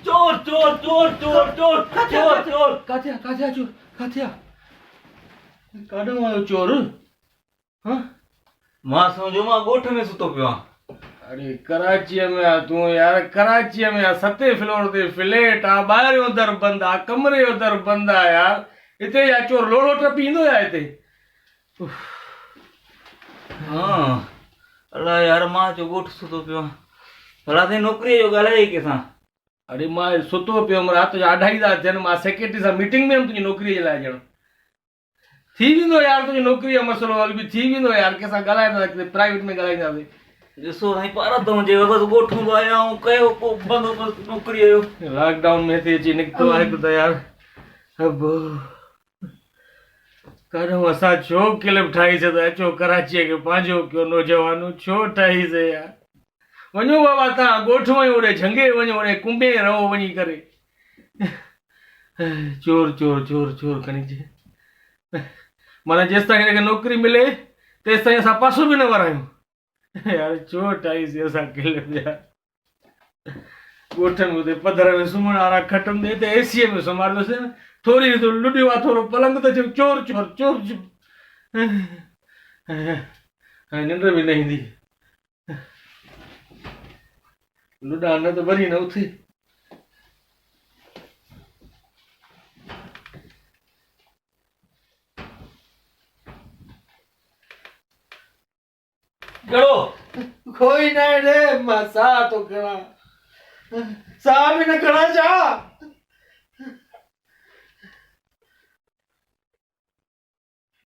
चोर चोर चोर चोर चोर चोर चोर काथे चोर काथे काडो आयो चोर हाँ मां समझो मां गोठ में सुतो पियो अरे कराची में आ तू यार कराची में आ सते फ्लोर ते फ्लैट आ ॿाहिरि जो दर बंद आ कमरे जो दर बंद आ यार हिते या चोर लोड़ो टपी ईंदो या हिते हाँ अला यार मां जो गोठ सुतो पियो भला ते नौकरी जो ॻाल्हाए कंहिंसां अरे मां सुतो पियो रात जो 2:30 था थियनि मां सेक्रेटरी सां मीटिंग में हुअमि तुंहिंजी नौकरीअ जे लाइ ॼण थी वेंदो यार तुंहिंजी नौकरीअ जो मसइलो हल बि थी वेंदो यार कंहिंसां ॻाल्हाईंदासीं प्राइवेट में ॻाल्हाईंदासीं ॾिसो साईं पारा तो मुंहिंजे बसि गोठ में आया ऐं कयो को बंदोबस्तु नौकरीअ जो लॉकडाउन में थी अची निकितो आहे त यार अबो काॾों असां छो क्लिप ठाहीसीं त अचो कराचीअ खे पंहिंजो कयो नौजवानूं छो ठाहीसीं यार वञो बाबा तव्हां ॻोठ में ओॾे झंगे वञो ओॾे कुंभे रहो वञी करे चोर चोर चोर चोर खणी अचे माना जेसि ताईं हिनखे नौकिरी मिले तेसि ताईं असां पासो बि न वरायूं यार छो ठाहीसीं असां क्लिप यार ॻोठ में हुते पधर में सुम्हण वारा खटनि ते हिते एसीअ में सुम्हारियोसीं थोरी लुॾियो आहे थोरो पलंग त चयो चोर चोर चोर चोर हाणे निंड बि न ईंदी लुॾा न त वरी न उथे कहिड़ो कोई न रे मां साह थो खणा साह बि न खणा छा